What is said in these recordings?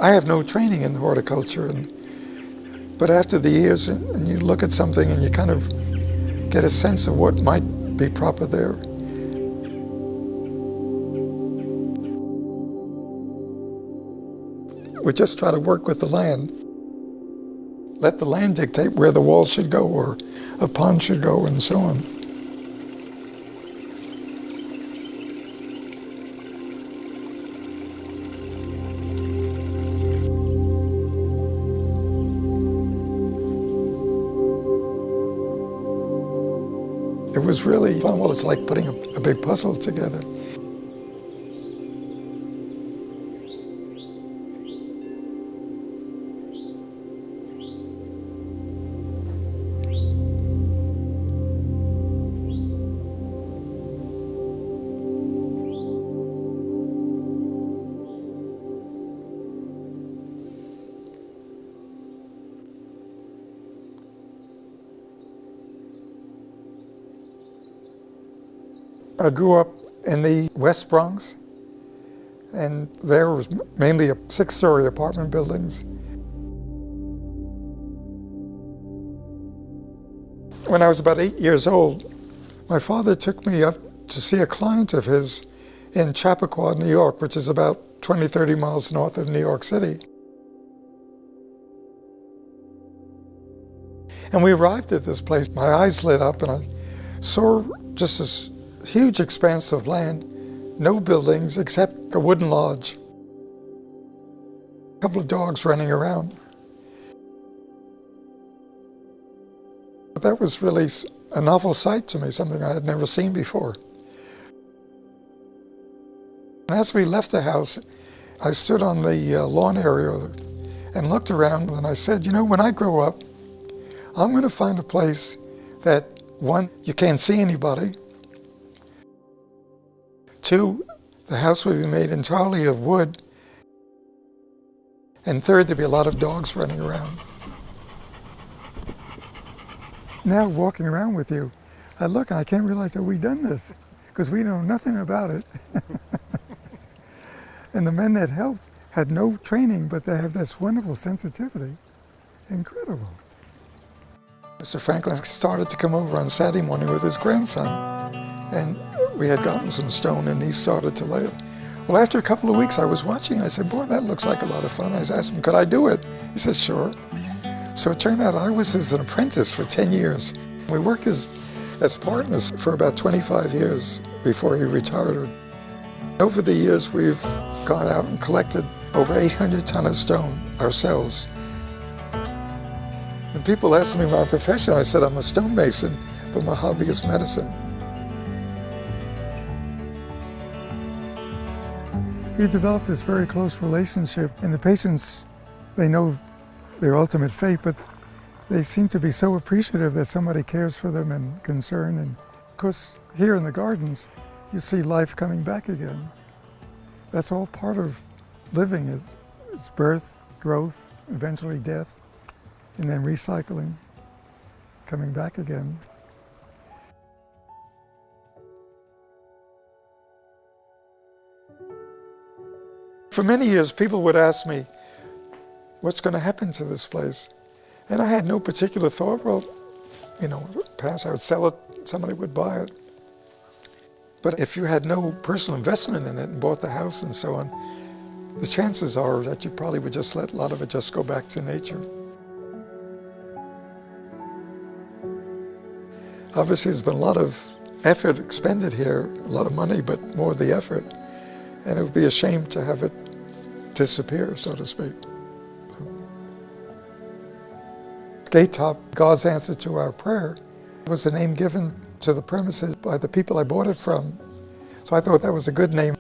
I have no training in horticulture, but after the years, and you look at something and you kind of get a sense of what might be proper there. We just try to work with the land. Let the land dictate where the walls should go or a pond should go and so on. It was really fun. Well, it's like putting a big puzzle together. I grew up in the West Bronx, and there was mainly 6-story apartment buildings. When I was about 8 years old, my father took me up to see a client of his in Chappaqua, New York, which is about 20, 30 miles north of New York City. And we arrived at this place. My eyes lit up and I saw just this huge expanse of land, no buildings except a wooden lodge. A couple of dogs running around. But that was really a novel sight to me, something I had never seen before. And as we left the house, I stood on the lawn area and looked around and I said, you know, when I grow up, I'm going to find a place that, one, you can't see anybody. 2, the house would be made entirely of wood. And 3rd, there'd be a lot of dogs running around. Now walking around with you, I look and I can't realize that we've done this because we know nothing about it. And the men that helped had no training, but they have this wonderful sensitivity. Incredible. Mr. Franklin started to come over on Saturday morning with his grandson, and we had gotten some stone and he started to lay it. Well, after a couple of weeks I was watching and I said, boy, that looks like a lot of fun. I asked him, could I do it? He said, sure. So it turned out I was his apprentice for 10 years. We worked as partners for about 25 years before he retired. Over the years, we've gone out and collected over 800 tons of stone ourselves. And people ask me my profession, I said I'm a stonemason, but my hobby is medicine. We developed this very close relationship, and the patients, they know their ultimate fate, but they seem to be so appreciative that somebody cares for them and concerned. And of course, here in the gardens, you see life coming back again. That's all part of living, is birth, growth, eventually death, and then recycling, coming back again. For many years, people would ask me, what's going to happen to this place? And I had no particular thought. Well, you know, pass, I would sell it, somebody would buy it. But if you had no personal investment in it and bought the house and so on, the chances are that you probably would just let a lot of it just go back to nature. Obviously, there's been a lot of effort expended here, a lot of money, but more the effort. And it would be a shame to have it disappear, so to speak. GATOP, God's answer to our prayer, was the name given to the premises by the people I bought it from. So I thought that was a good name.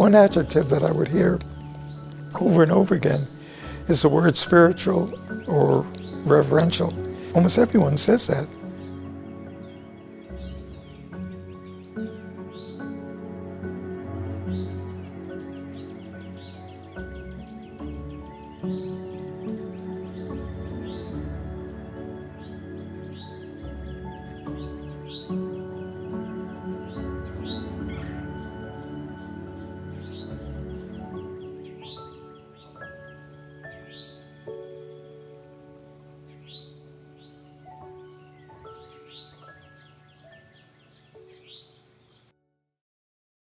One adjective that I would hear over and over again is the word spiritual or reverential. Almost everyone says that.